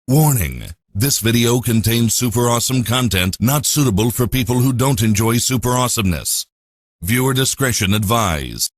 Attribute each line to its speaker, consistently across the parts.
Speaker 1: Warning: this video contains super awesome content not suitable for people who don't enjoy super awesomeness. Viewer discretion advised.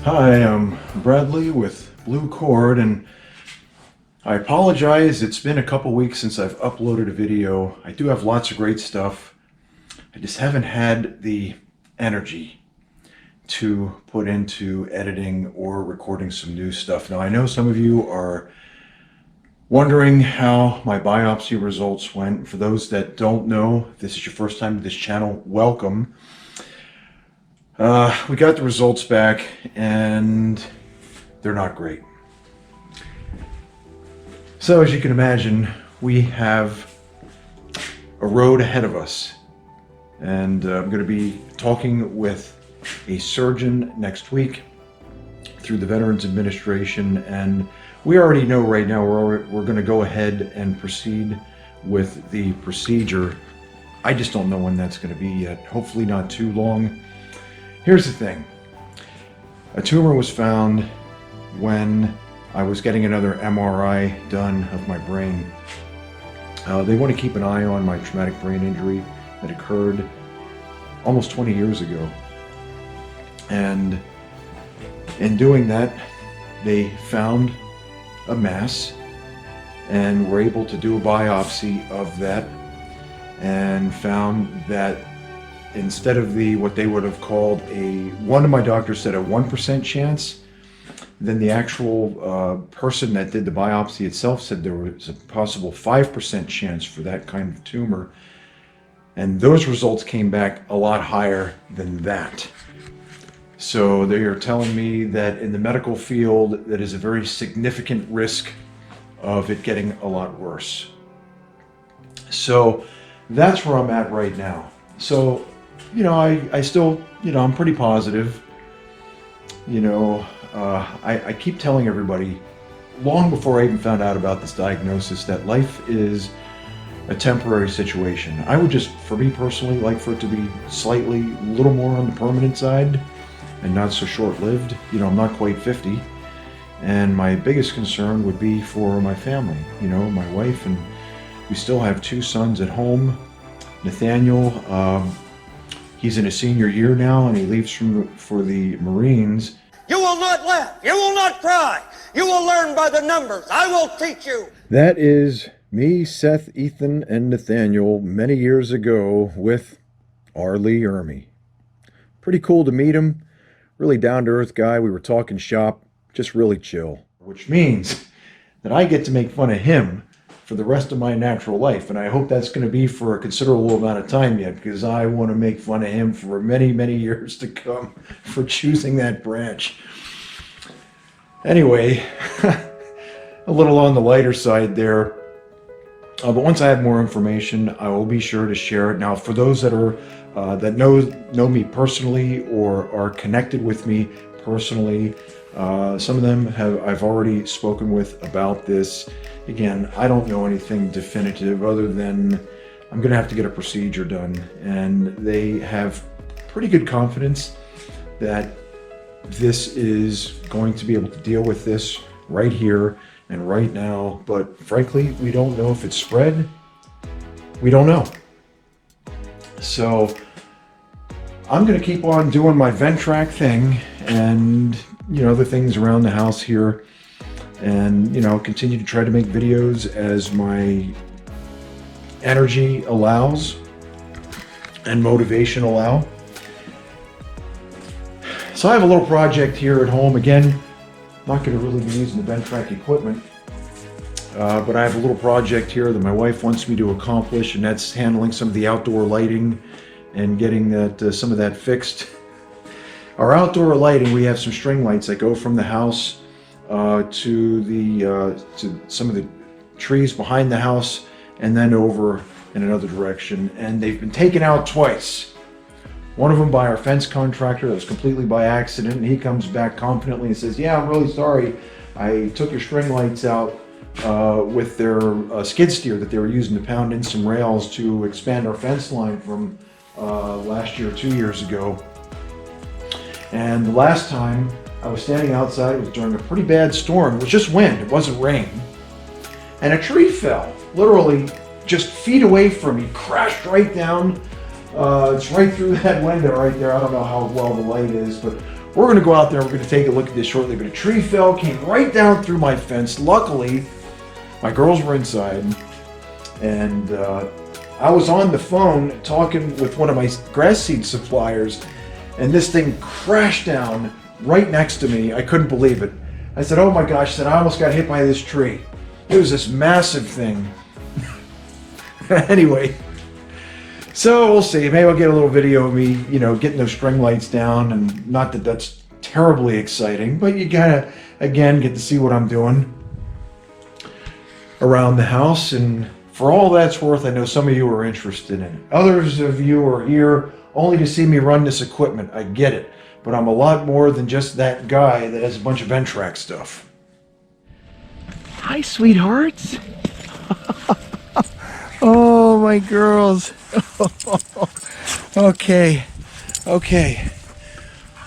Speaker 2: Hi, I'm Bradley with Blue Cord, and I apologize. It's been a couple weeks since I've uploaded a video. I do have lots of great stuff. I just haven't had the energy to put into editing or recording some new stuff. Now, I know some of you are wondering how my biopsy results went. For those that don't know, if this is your first time to this channel, welcome. We got the results back and they're not great. So as you can imagine, we have a road ahead of us, and I'm going to be talking with a surgeon next week through the Veterans Administration, and we already know right now we're going to go ahead and proceed with the procedure. I just don't know when that's going to be yet. Hopefully not too long. Here's the thing. A tumor was found when I was getting another MRI done of my brain. They want to keep an eye on my traumatic brain injury that occurred almost 20 years ago. And in doing that, they found a mass and were able to do a biopsy of that and found that instead of what they would have called one of my doctors said a 1% chance, then the actual person that did the biopsy itself said there was a possible 5% chance for that kind of tumor. And those results came back a lot higher than that. So they are telling me that in the medical field, that is a very significant risk of it getting a lot worse. So that's where I'm at right now. So I still, I'm pretty positive. I keep telling everybody, long before I even found out about this diagnosis, that life is a temporary situation. I would just, for me personally, like for it to be slightly, a little more on the permanent side and not so short-lived. I'm not quite 50. And my biggest concern would be for my family, my wife, and we still have 2 sons at home. Nathaniel, he's in his senior year now, and he leaves for the Marines.
Speaker 3: You will not laugh. You will not cry. You will learn by the numbers. I will teach you.
Speaker 2: That is me, Seth, Ethan, and Nathaniel many years ago with R. Lee Ermey. Pretty cool to meet him. Really down-to-earth guy. We were talking shop, just really chill. Which means that I get to make fun of him for the rest of my natural life, and I hope that's going to be for a considerable amount of time yet, because I want to make fun of him for many, many years to come for choosing that branch. Anyway, a little on the lighter side there, but once I have more information, I will be sure to share it. Now, for those that are that know me personally or are connected with me personally, some of them I've already spoken with about this. Again, I don't know anything definitive other than I'm going to have to get a procedure done, and they have pretty good confidence that this is going to be able to deal with this right here and right now. But frankly, we don't know if it's spread. We don't know. So I'm going to keep on doing my Ventrac thing and, the things around the house here, and, continue to try to make videos as my energy allows and motivation allow. So I have a little project here at home. Again, not going to really be using the Ventrac equipment, but I have a little project here that my wife wants me to accomplish, and that's handling some of the outdoor lighting and getting that some of that fixed. Our outdoor lighting, we have some string lights that go from the house to some of the trees behind the house, and then over in another direction. And they've been taken out twice. One of them by our fence contractor. That was completely by accident. And he comes back confidently and says, "Yeah, I'm really sorry. I took your string lights out with their skid steer that they were using to pound in some rails to expand our fence line from last year, 2 years ago." And the last time I was standing outside, it was during a pretty bad storm. It was just wind, it wasn't rain. And a tree fell, literally just feet away from me, crashed right down. It's right through that window right there. I don't know how well the light is, but we're going to go out there. We're going to take a look at this shortly. But a tree fell, came right down through my fence. Luckily, my girls were inside, and I was on the phone talking with one of my grass seed suppliers, and this thing crashed down right next to me. I couldn't believe it. I said, "Oh my gosh," I said, "I almost got hit by this tree." It was this massive thing. Anyway, so we'll see. Maybe I'll get a little video of me, getting those string lights down, and not that that's terribly exciting, but you gotta, again, get to see what I'm doing around the house. And for all that's worth, I know some of you are interested in it. Others of you are here only to see me run this equipment. I get it, but I'm a lot more than just that guy that has a bunch of Ventrac stuff.
Speaker 4: Hi, sweethearts. Oh, my girls. Okay.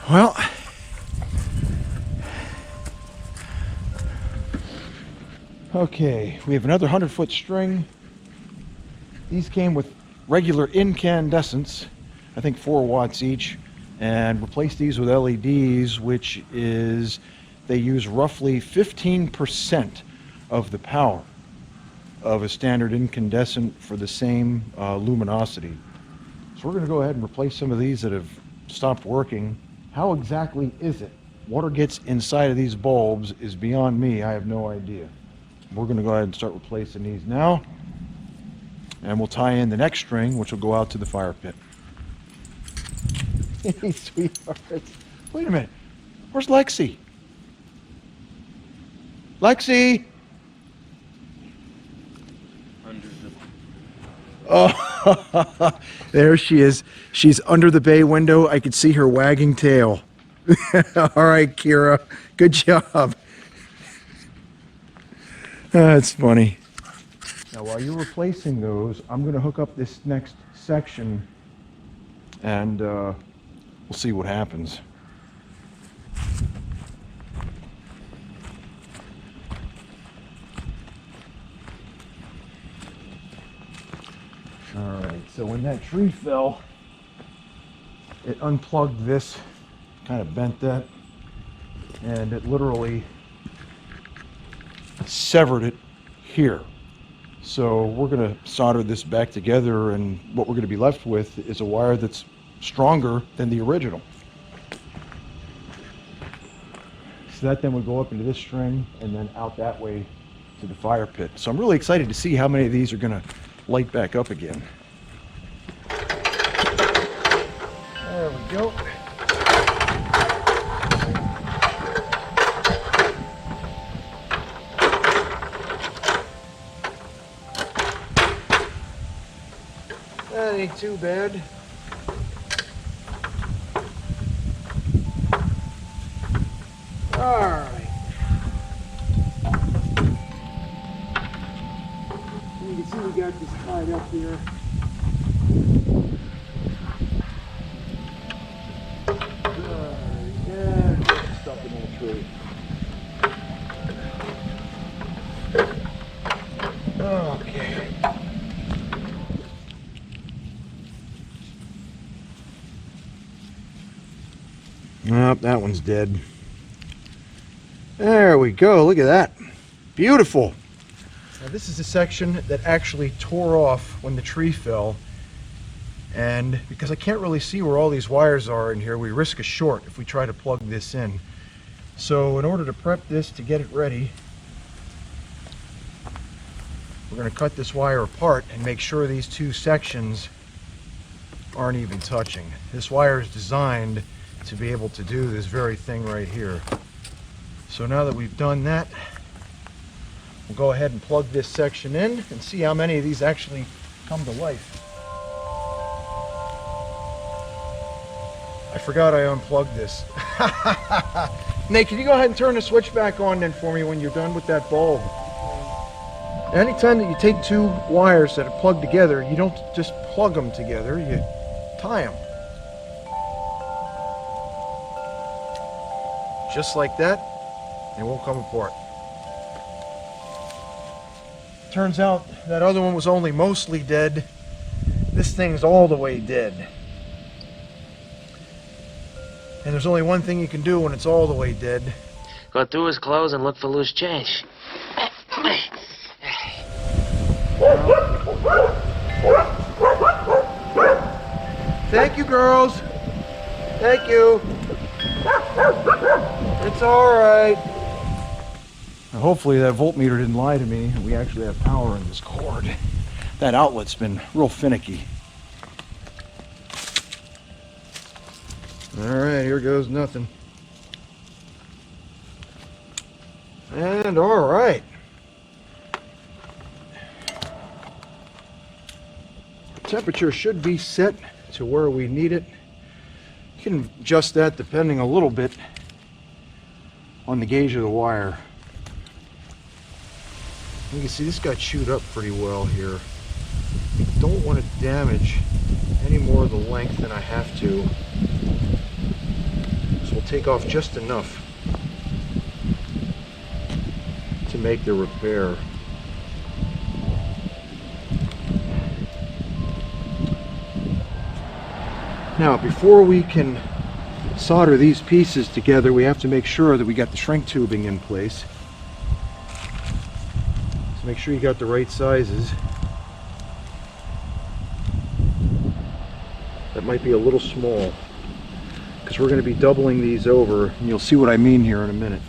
Speaker 4: Well, we have another 100-foot string. These came with regular incandescents, I think 4 watts each, and replaced these with LEDs, which is, they use roughly 15% of the power of a standard incandescent for the same luminosity. So we're going to go ahead and replace some of these that have stopped working. How exactly is it? Water gets inside of these bulbs is beyond me. I have no idea. We're going to go ahead and start replacing these now, and we'll tie in the next string, which will go out to the fire pit. Hey, sweethearts. Wait a minute. Where's Lexi? Lexi! Oh, there she is. She's under the bay window. I could see her wagging tail. All right, Kira. Good job. That's funny. Now, while you're replacing those, I'm going to hook up this next section, and we'll see what happens. All right, so when that tree fell, it unplugged this, kind of bent that, and it literally severed it here. So we're going to solder this back together, and what we're going to be left with is a wire that's stronger than the original. So that then would go up into this string and then out that way to the fire pit. So I'm really excited to see how many of these are going to light back up again. There we go. That ain't too bad. All right. You can see we got this tied up here. Nope, that one's dead. There we go. Look at that. Beautiful. Now this is a section that actually tore off when the tree fell. And because I can't really see where all these wires are in here, we risk a short if we try to plug this in. So in order to prep this to get it ready, we're going to cut this wire apart and make sure these two sections aren't even touching. This wire is designed to be able to do this very thing right here. So now that we've done that, we'll go ahead and plug this section in and see how many of these actually come to life. I forgot I unplugged this. Nate, can you go ahead and turn the switch back on then for me when you're done with that bulb? Anytime that you take two wires that are plugged together, you don't just plug them together, you tie them. Just like that, it won't come apart. Turns out that other one was only mostly dead. This thing's all the way dead. And there's only one thing you can do when it's all the way dead.
Speaker 5: Go through his clothes and look for loose change.
Speaker 4: Thank you, girls. Thank you. It's all right. Now, hopefully that voltmeter didn't lie to me. We actually have power in this cord. That outlet's been real finicky. All right, here goes nothing. And all right. Temperature should be set to where we need it. You can adjust that depending a little bit on the gauge of the wire. You can see this got chewed up pretty well here. I don't want to damage any more of the length than I have to. So we'll take off just enough to make the repair. Now, before we can solder these pieces together, we have to make sure that we got the shrink tubing in place. So make sure you got the right sizes. That might be a little small, because we're going to be doubling these over, and you'll see what I mean here in a minute.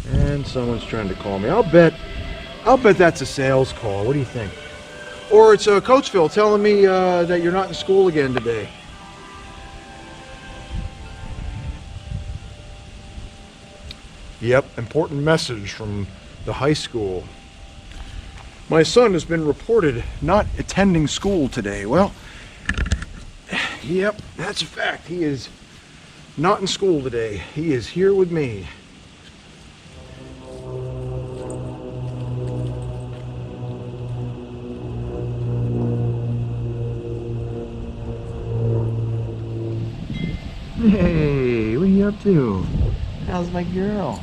Speaker 4: And someone's trying to call me. I'll bet that's a sales call. What do you think? Or it's Coatesville telling me that you're not in school again today. Yep, important message from the high school. My son has been reported not attending school today. Well, yep, that's a fact. He is not in school today. He is here with me. Hey, what are you up to? How's my girl?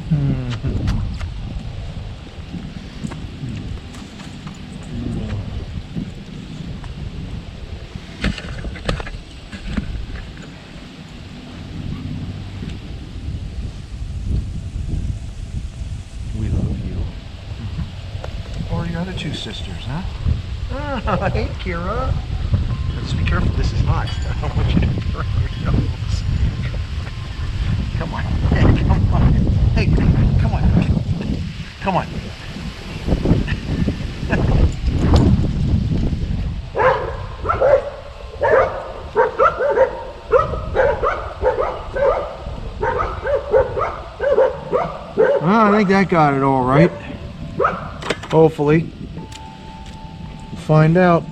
Speaker 4: We love you. Or your other two sisters, huh? Oh, hey, Kira. Just be careful, this is hot. I don't want you to burn your nose. Come on. Hey, come on. Hey, come on. Come on. Well, I think that got it all right. Hopefully. We'll find out.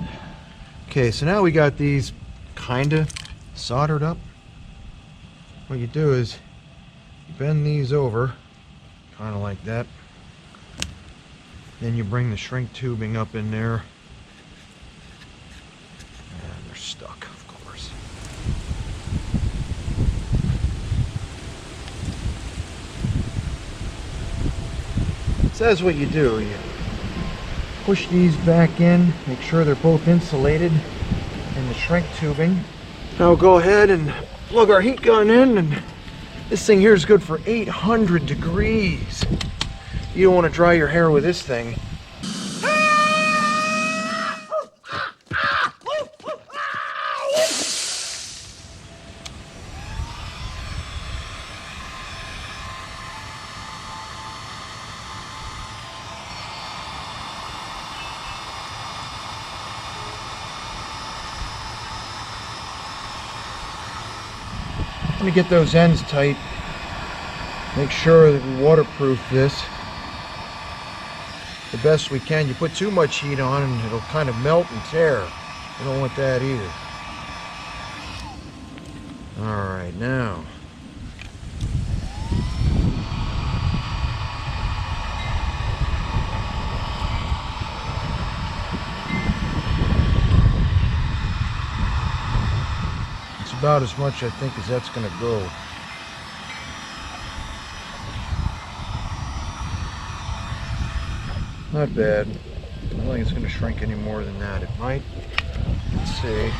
Speaker 4: Okay, so now we got these kind of soldered up. What you do is you bend these over, kind of like that. Then you bring the shrink tubing up in there. And they're stuck, of course. It says what you do. You push these back in, make sure they're both insulated in the shrink tubing. Now we'll go ahead and plug our heat gun in, and this thing here is good for 800 degrees. You don't want to dry your hair with this thing. I'm going to get those ends tight. Make sure that we waterproof this the best we can. You put too much heat on and it'll kind of melt and tear. You don't want that either. Alright, now it's about as much, I think, as that's going to go. Not bad. I don't think it's going to shrink any more than that. It might. Let's see.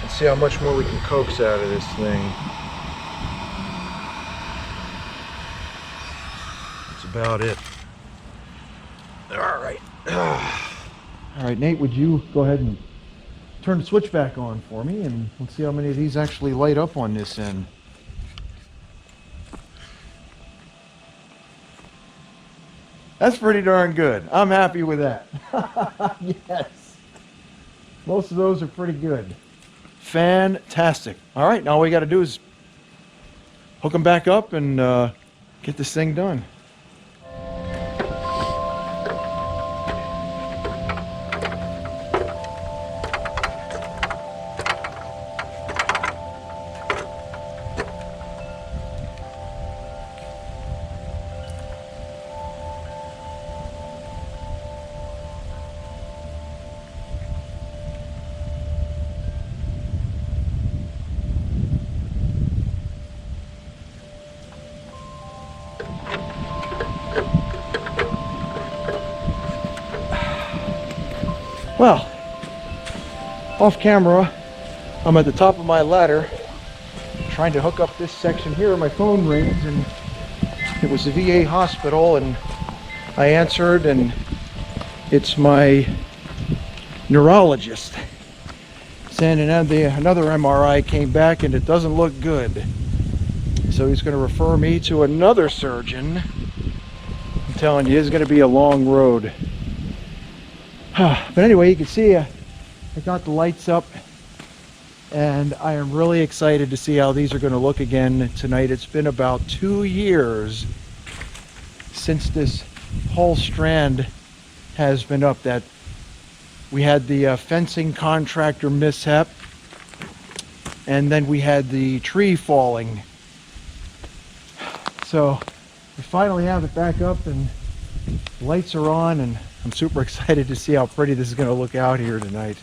Speaker 4: Let's see how much more we can coax out of this thing. That's about it. Alright. Alright, Nate, would you go ahead and turn the switch back on for me, and let's see how many of these actually light up on this end. That's pretty darn good. I'm happy with that. Yes. Most of those are pretty good. Fantastic. All right, now all we got to do is hook them back up and get this thing done. Well, off camera, I'm at the top of my ladder trying to hook up this section here. My phone rings and it was the VA hospital, and I answered, and it's my neurologist saying another MRI came back and it doesn't look good. So he's going to refer me to another surgeon. I'm telling you, it's going to be a long road. But anyway, you can see I got the lights up, and I am really excited to see how these are going to look again tonight. It's been about 2 years since this whole strand has been up. That we had the fencing contractor mishap, and then we had the tree falling. So we finally have it back up and the lights are on, and I'm super excited to see how pretty this is going to look out here tonight.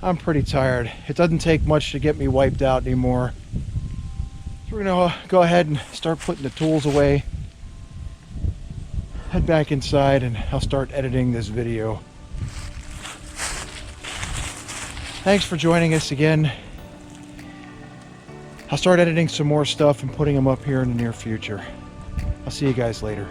Speaker 4: I'm pretty tired. It doesn't take much to get me wiped out anymore. So we're going to go ahead and start putting the tools away. Head back inside and I'll start editing this video. Thanks for joining us again. I'll start editing some more stuff and putting them up here in the near future. I'll see you guys later.